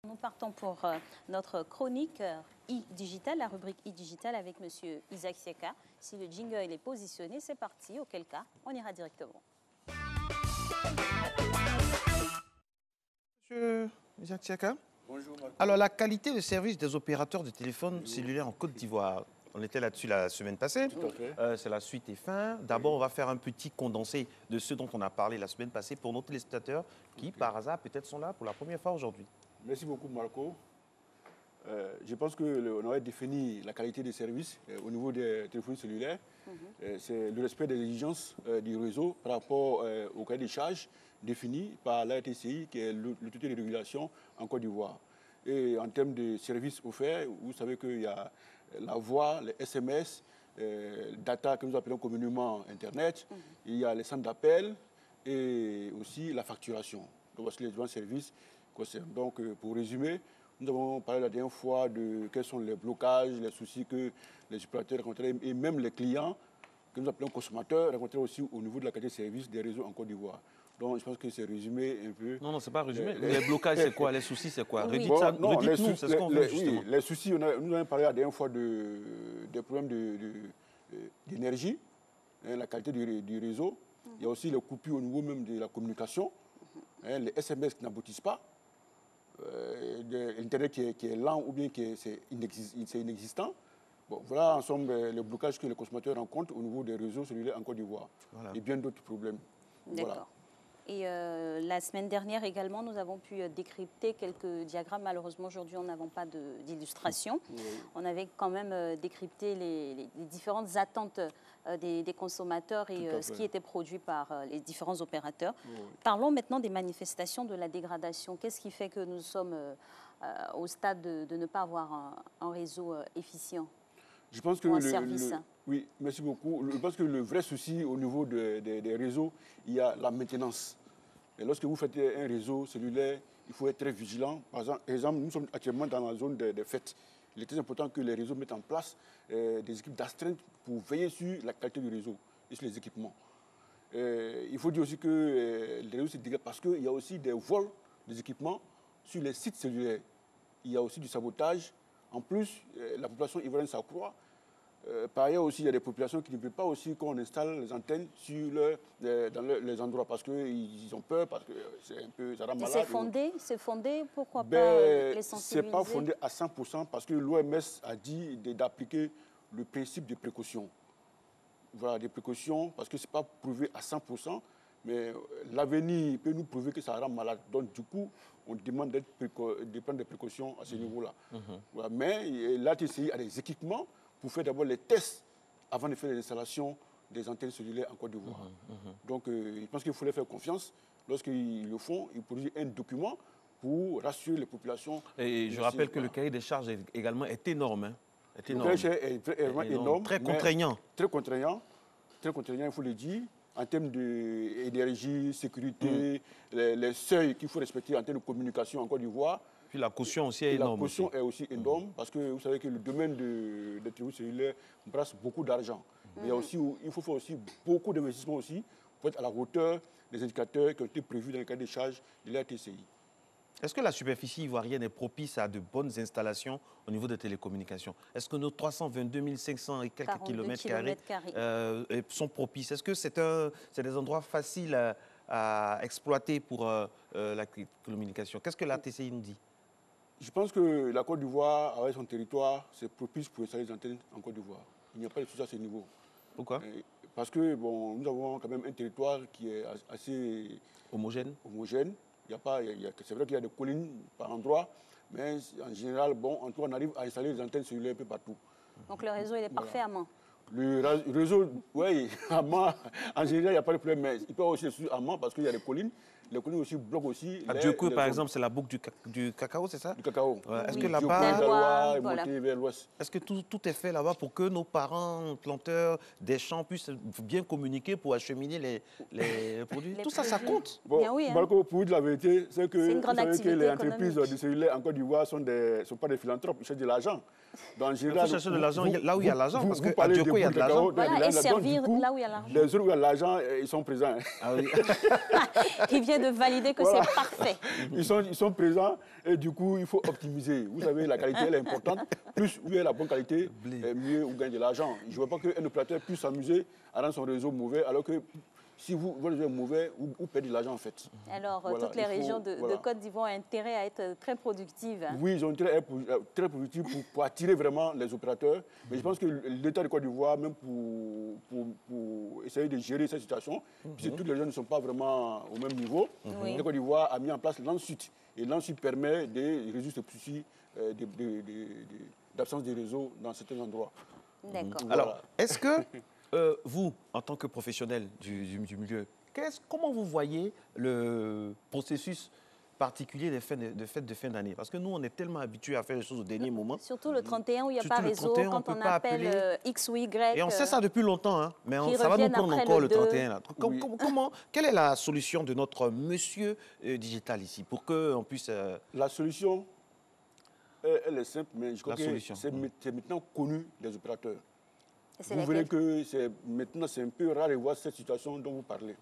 Nous partons pour notre chronique e-digital, la rubrique e-digital avec M. Isaac Siaka. Si le jingle est positionné, c'est parti, auquel cas on ira directement. Monsieur Isaac Siaka. Bonjour Marco. Alors, la qualité de service des opérateurs de téléphone cellulaire en Côte d'Ivoire, on était là-dessus la semaine passée. Tout à fait. C'est la suite et fin. D'abord, on va faire un petit condensé de ce dont on a parlé la semaine passée pour nos téléspectateurs qui, par hasard, peut-être sont là pour la première fois aujourd'hui. Merci beaucoup Marco. Je pense qu'on aurait défini la qualité des services au niveau des téléphones cellulaires. C'est le respect des exigences du réseau par rapport au cahier des charges défini par l'ARTCI, qui est l'autorité de régulation en Côte d'Ivoire. Et en termes de services offerts, vous savez qu'il y a la voix, les SMS, data que nous appelons communément Internet, il y a les centres d'appel et aussi la facturation. Donc voici les différents services. Donc pour résumer, nous avons parlé la dernière fois de quels sont les blocages, les soucis que les opérateurs rencontraient et même les clients que nous appelons consommateurs rencontraient aussi au niveau de la qualité de service des réseaux en Côte d'Ivoire. Donc je pense que c'est résumé un peu. Non, c'est pas résumé. Les blocages, c'est quoi? Les soucis, c'est quoi? Oui. Redites-nous, c'est ce qu'on veut justement. Les soucis, nous avons parlé la dernière fois des problèmes d'énergie, la qualité du réseau. Il y a aussi les coupures au niveau même de la communication, les SMS qui n'aboutissent pas. L'Internet qui est lent ou bien qui c'est inexistant. Bon, voilà en somme les blocages que les consommateurs rencontrent au niveau des réseaux cellulaires en Côte d'Ivoire. Voilà. Et bien d'autres problèmes. D'accord. Voilà. Et la semaine dernière également, nous avons pu décrypter quelques diagrammes. Malheureusement, aujourd'hui, nous n'avons pas d'illustration. Oui. On avait quand même décrypté les différentes attentes des consommateurs et ce qui était produit par les différents opérateurs. Oui. Parlons maintenant des manifestations de la dégradation. Qu'est-ce qui fait que nous sommes au stade de ne pas avoir un réseau efficient? Je pense que oui, merci beaucoup. Je pense que le vrai souci au niveau des réseaux, il y a la maintenance. Et lorsque vous faites un réseau cellulaire, il faut être très vigilant. Par exemple, nous sommes actuellement dans la zone des fêtes. Il est très important que les réseaux mettent en place des équipes d'astreinte pour veiller sur la qualité du réseau et sur les équipements. Il faut dire aussi que les réseaux se dégradent parce qu'il y a aussi des vols des équipements sur les sites cellulaires. Il y a aussi du sabotage. En plus, la population ivoirienne s'accroît. Par ailleurs aussi, il y a des populations qui ne veulent pas aussi qu'on installe les antennes dans les endroits parce qu'ils ont peur, parce que c'est un peu, ça rend malade. C'est fondé, pourquoi pas les sensibiliser? Ce n'est pas fondé à 100% parce que l'OMS a dit d'appliquer le principe de précaution. Voilà, des précautions, parce que ce n'est pas prouvé à 100%, mais l'avenir peut nous prouver que ça rend malade. Donc du coup, on demande de prendre des précautions à ce niveau-là. Voilà. Mais l'ATCI a des équipements pour faire d'abord les tests avant de faire les installations des antennes cellulaires en Côte d'Ivoire. Donc, je pense qu'il faut les faire confiance. Lorsqu'ils le font, ils produisent un document pour rassurer les populations. Et je rappelle que le cahier des charges également est énorme. Hein. Le cahier des charges est vraiment énorme. Très contraignant. Très contraignant, il faut le dire. En termes d'énergie, sécurité, les seuils qu'il faut respecter en termes de communication en Côte d'Ivoire. Puis la caution aussi est énorme. La caution est aussi énorme parce que vous savez que le domaine des téléphones cellulaires brasse beaucoup d'argent. Mais il faut faire aussi beaucoup d'investissements aussi pour être à la hauteur des indicateurs qui ont été prévus dans le cahier des charges de l'ATCI. Est-ce que la superficie ivoirienne est propice à de bonnes installations au niveau des télécommunications? Est-ce que nos 322 500 et quelques kilomètres carrés sont propices? Est-ce que c'est des endroits faciles à exploiter pour la communication? Qu'est-ce que l'ATCI nous dit? Je pense que la Côte d'Ivoire, avec son territoire, c'est propice pour installer des antennes en Côte d'Ivoire. Il n'y a pas de souci à ce niveau. Pourquoi? Parce que bon, nous avons quand même un territoire qui est assez homogène. C'est vrai qu'il y a des collines par endroits, mais en général, bon, en tout cas, on arrive à installer des antennes cellulaires un peu partout. Donc le réseau, il est parfait à main. Le réseau, oui, à main, en général, il n'y a pas de problème, mais il peut aussi être à main parce qu'il y a des collines. Les collines aussi bloquent aussi. À Dieucou, par exemple, c'est la boucle du cacao, c'est ça? Du cacao. Ouais. Est-ce oui. que là-bas, est-ce que tout est fait là-bas pour que nos parents planteurs des champs puissent bien communiquer pour acheminer les produits? Tout ça, ça compte. Bon, bien oui, hein. Marco, pour vous dire la vérité, c'est que, vous savez que les entreprises du cellulaire en Côte d'Ivoire ne sont pas des philanthropes, ils cherchent de l'argent. Il faut chercher de l'argent là où il y a l'argent, parce qu'à Dieucou, il y a de l'argent. Voilà, et servir là où il y a l'argent. Les autres où il y a l'argent, ils sont présents. Ah oui. Ils viennent vient de valider que c'est parfait. Ils sont présents et du coup, il faut optimiser. Vous savez, la qualité, elle est importante. Plus vous avez la bonne qualité, mieux vous gagnez de l'argent. Je ne veux pas qu'un opérateur puisse s'amuser à rendre son réseau mauvais, alors que si votre réseau est mauvais, vous perdez de l'argent en fait. Alors, toutes les régions de Côte d'Ivoire ont intérêt à être très productives. Hein. Oui, ils ont intérêt à être très productifs pour attirer vraiment les opérateurs. Mais je pense que l'État de Côte d'Ivoire, même pour essayer de gérer cette situation, puisque toutes les régions ne sont pas vraiment au même niveau, la Côte d'Ivoire a mis en place l'ANSUT. Et l'ANSUT permet de résoudre ce souci d'absence de réseau dans certains endroits. D'accord. Voilà. Alors, est-ce que vous, en tant que professionnel du milieu, comment vous voyez le processus particulier des fêtes de fin d'année? Parce que nous, on est tellement habitués à faire les choses au dernier moment. Surtout le 31 où il n'y a pas réseau, quand on appelle X ou Y. Et on sait ça depuis longtemps, hein, mais ça va nous prendre encore le 31. Là. Quelle est la solution de notre monsieur digital ici pour qu'on puisse... La solution, elle est simple, mais je crois que c'est maintenant connu des opérateurs. Vous verrez que maintenant, c'est un peu rare de voir cette situation dont vous parlez.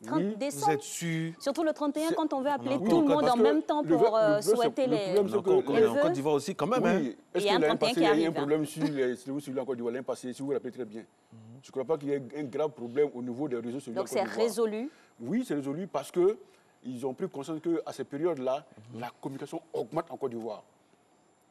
30 décembre. Vous êtes sûr? Surtout le 31, quand on veut appeler tout le monde en même temps pour souhaiter les vœux. En Côte d'Ivoire aussi, quand même. Oui. Est-ce qu'il y a un problème sur en Côte d'Ivoire l'année passée, si vous vous rappelez très bien? Je ne crois pas qu'il y ait un grave problème au niveau des réseaux cellulaires. Donc c'est résolu? Oui, c'est résolu parce qu'ils ont pris conscience qu'à ces périodes-là, la communication augmente en Côte d'Ivoire.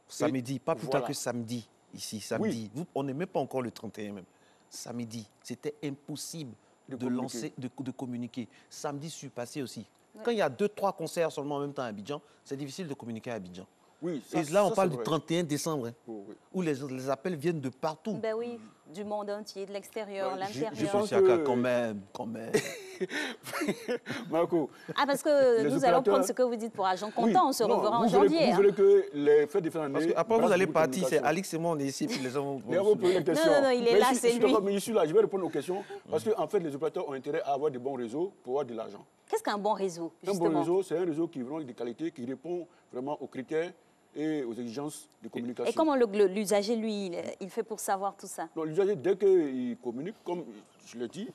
Samedi, pas plus tard que samedi. Ici, samedi. Oui. On n'est même pas encore le 31 même. Samedi, c'était impossible de communiquer. Samedi surpassé aussi. Ouais. Quand il y a 2-3 concerts seulement en même temps à Abidjan, c'est difficile de communiquer à Abidjan. Oui, et là, on parle du 31 décembre, où les appels viennent de partout. Ben oui, du monde entier, de l'extérieur, l'intérieur. Je pense que... Quand même. Marco. Ah, parce que nous allons prendre ce que vous dites pour argent comptant, on se reverra en janvier. Vous voulez que les fêtes de fin d'année... Parce qu'après, vous allez partir, c'est Alix et moi, on est ici, puis les gens vont... Non, il est là, c'est lui. Mais je suis là, je vais répondre aux questions, parce qu'en fait, les opérateurs ont intérêt à avoir des bons réseaux pour avoir de l'argent. Qu'est-ce qu'un bon réseau, justement? Un bon réseau, c'est un réseau qui est vraiment de qualité, qui répond vraiment aux critères et aux exigences de communication. Et comment l'usager, lui, il fait pour savoir tout ça? L'usager, dès qu'il communique, comme je l'ai dit,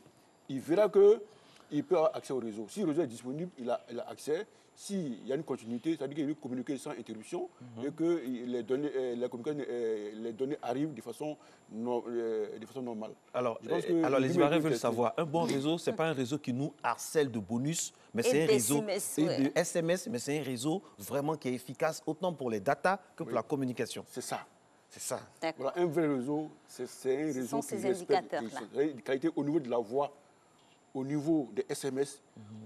il verra qu'il peut avoir accès au réseau. Si le réseau est disponible, il a accès. S'il y a une continuité, c'est-à-dire qu'il peut communiquer sans interruption et que les données arrivent de façon normale. Alors les Ivoiriens veulent savoir, un bon réseau, ce n'est pas un réseau qui nous harcèle de bonus, mais c'est un réseau de SMS, mais c'est un réseau vraiment qui est efficace autant pour les data que pour la communication. C'est ça. C'est ça. Voilà, un vrai réseau, c'est un réseau qui respecte la qualité au niveau de la voix, au niveau des SMS,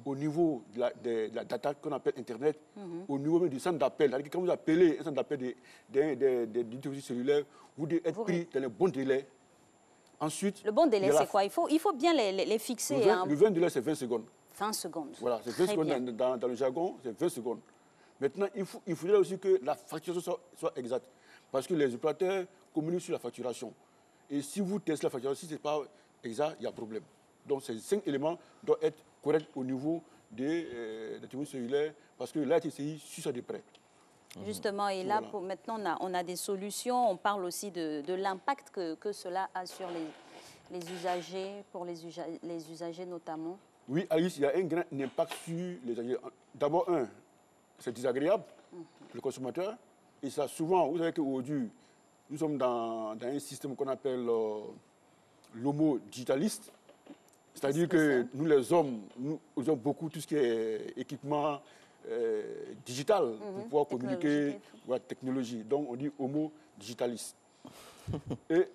au niveau de la data qu'on appelle Internet, au niveau même du centre d'appel. Quand vous appelez un centre d'appel des dispositifs cellulaires, vous devez être pris dans le bon délai. Ensuite, le bon délai, c'est quoi? Il faut bien les fixer. Le 20 délai, c'est 20 secondes. 20 secondes. Voilà, c'est 20 secondes dans le jargon, c'est 20 secondes. Maintenant, il faudrait aussi que la facturation soit exacte. Parce que les opérateurs communiquent sur la facturation. Et si vous testez la facturation, si ce n'est pas exact, il y a problème. Donc, ces 5 éléments doivent être corrects au niveau des téléphones cellulaires, parce que la TCI suit ça de près. Justement, et là, maintenant, on a des solutions. On parle aussi de l'impact que cela a sur les usagers, pour les usagers notamment. Oui, Alice, il y a un grand impact sur les usagers. D'abord, c'est désagréable pour le consommateur. Et ça, souvent, vous savez qu'aujourd'hui, nous sommes dans un système qu'on appelle l'homo digitaliste. C'est-à-dire que nous, les hommes, nous usons beaucoup tout ce qui est équipement digital pour pouvoir communiquer, la technologie. Donc, on dit homo digitaliste. Et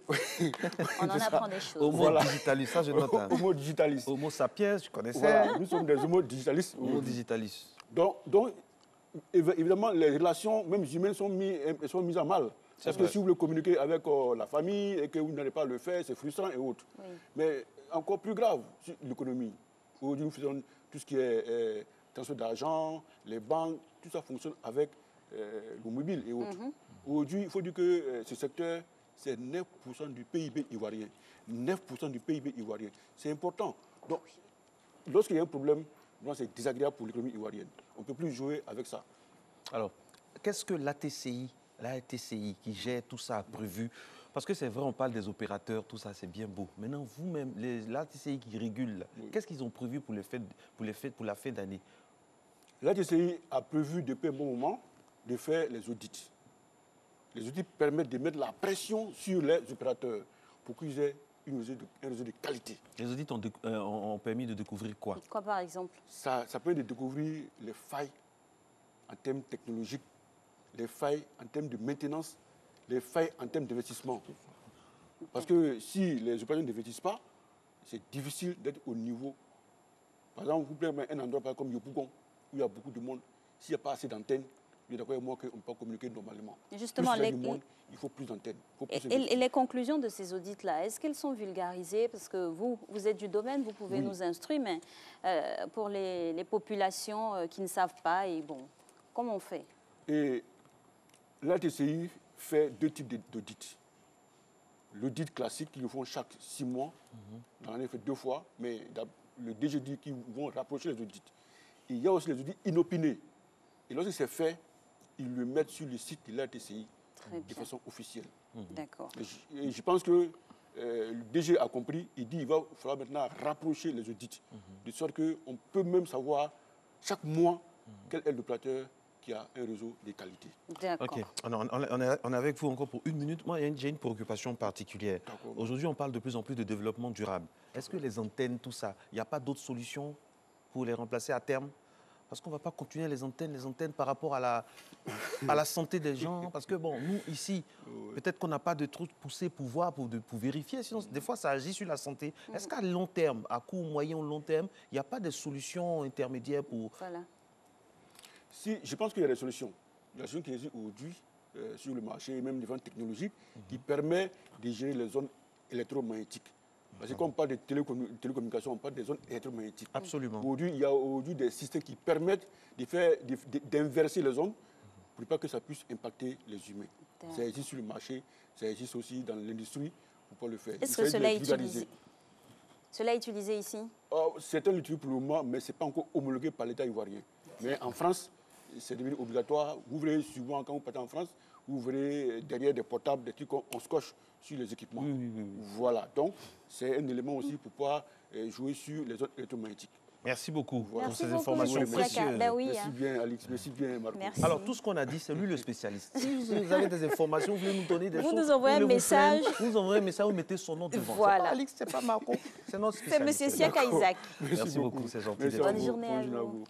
on en apprend des choses. Homo digitaliste, ça je note. Homo digitaliste. Homo sapiens, je connaissais. Voilà, nous sommes des homo digitalistes. Homo digitalistes. Donc, évidemment, les relations, même humaines, sont mises à mal. Parce que si vous voulez communiquer avec la famille et que vous n'allez pas le faire, c'est frustrant et autres. Oui. Mais encore plus grave, l'économie. Aujourd'hui, nous faisons tout ce qui est transfert d'argent, les banques, tout ça fonctionne avec le mobile et autres. Aujourd'hui, il faut dire que ce secteur, c'est 9% du PIB ivoirien. 9% du PIB ivoirien. C'est important. Donc, lorsqu'il y a un problème, c'est désagréable pour l'économie ivoirienne. On ne peut plus jouer avec ça. Alors, qu'est-ce que l'ATCI qui gère tout ça a prévu? Parce que c'est vrai, on parle des opérateurs, tout ça, c'est bien beau. Maintenant, vous-même, l'ATCI qui régule, qu'est-ce qu'ils ont prévu pour la fin d'année? La TCI a prévu depuis un bon moment de faire les audits. Les audits permettent de mettre la pression sur les opérateurs pour qu'ils aient un réseau de qualité. Les audits ont permis de découvrir quoi? Quoi, par exemple? Ça permet de découvrir les failles en termes technologiques, les failles en termes de maintenance, les failles en termes d'investissement. Parce que si les opérateurs n'investissent pas, c'est difficile d'être au niveau. Par exemple, vous prenez un endroit comme Yopougon, où il y a beaucoup de monde. S'il n'y a pas assez d'antennes, vous êtes d'accord avec moi qu'on ne peut pas communiquer normalement. Justement, plus il y a du monde, il faut plus d'antennes. Et les conclusions de ces audits-là, est-ce qu'elles sont vulgarisées? Parce que vous êtes du domaine, vous pouvez nous instruire, mais pour les populations qui ne savent pas, et bon, comment on fait? Et la TCI fait deux types d'audits. L'audit classique qu'ils font chaque 6 mois, dans l'année fait 2 fois, mais le DG dit qu'ils vont rapprocher les audits. Et il y a aussi les audits inopinés. Et lorsque c'est fait, ils le mettent sur le site de la TCI de façon officielle. D'accord. Et je pense que le DG a compris, il dit qu'il va falloir maintenant rapprocher les audits, de sorte qu'on peut même savoir chaque mois quel est l'opérateur qui a un réseau de qualité. D'accord. Ok. On est avec vous encore pour 1 minute. Moi, j'ai une préoccupation particulière. Aujourd'hui, on parle de plus en plus de développement durable. Est-ce que les antennes, tout ça, il n'y a pas d'autres solutions pour les remplacer à terme? Parce qu'on ne va pas continuer les antennes par rapport à la santé des gens. Parce que, bon, nous, ici, peut-être qu'on n'a pas de trucs poussés pour voir, pour vérifier. Sinon, des fois, ça agit sur la santé. Est-ce qu'à long terme, à court, moyen ou long terme, il n'y a pas de solutions intermédiaires pour... Voilà. Si, je pense qu'il y a des solutions. Il y a des solutions qui existent aujourd'hui sur le marché, même niveau technologique, qui permet de gérer les zones électromagnétiques. Parce que quand on parle de télécommunications, on parle des zones électromagnétiques. Absolument. Aujourd'hui, il y a des systèmes qui permettent d'inverser les zones pour pas que ça puisse impacter les humains. Ça existe sur le marché, ça existe aussi dans l'industrie pour pouvoir le faire. Est-ce que cela est utilisé ici? Certains l'utilisent pour le moment, mais ce n'est pas encore homologué par l'État ivoirien. Mais en France, c'est devenu obligatoire. Vous verrez souvent, quand vous partez en France, vous verrez derrière des portables, des trucs qu'on scotche sur les équipements. Voilà, donc c'est un élément aussi pour pouvoir jouer sur les zones électromagnétiques. Merci beaucoup pour ces beaucoup, informations précieuses. Ben oui, merci bien, Alix. Merci bien, Marco. Merci. Alors, tout ce qu'on a dit, c'est lui le spécialiste. Si vous avez des informations, vous voulez nous donner des choses. Vous nous envoyez un message. Vous nous envoyez un message, vous mettez son nom devant. Voilà. C'est pas Alix, c'est pas Marco, c'est notre C'est spécialiste. M. Siaka Isaac. Merci beaucoup, c'est gentil. Bonne journée à vous.